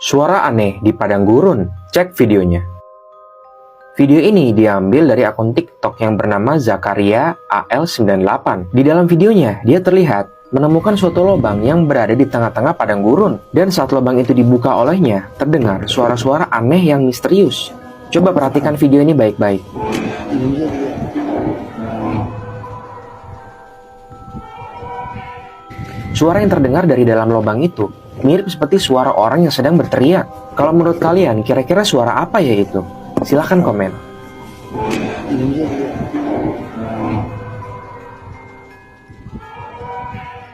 Suara aneh di padang gurun. Cek videonya. Video ini diambil dari akun TikTok yang bernama Zakaria AL98. Di dalam videonya, dia terlihat menemukan suatu lubang yang berada di tengah-tengah padang gurun. Dan saat lubang itu dibuka olehnya, terdengar suara-suara aneh yang misterius. Coba perhatikan video ini baik-baik. Suara yang terdengar dari dalam lubang itu mirip seperti suara orang yang sedang berteriak. Kalau menurut kalian, kira-kira suara apa ya itu? Silahkan komen.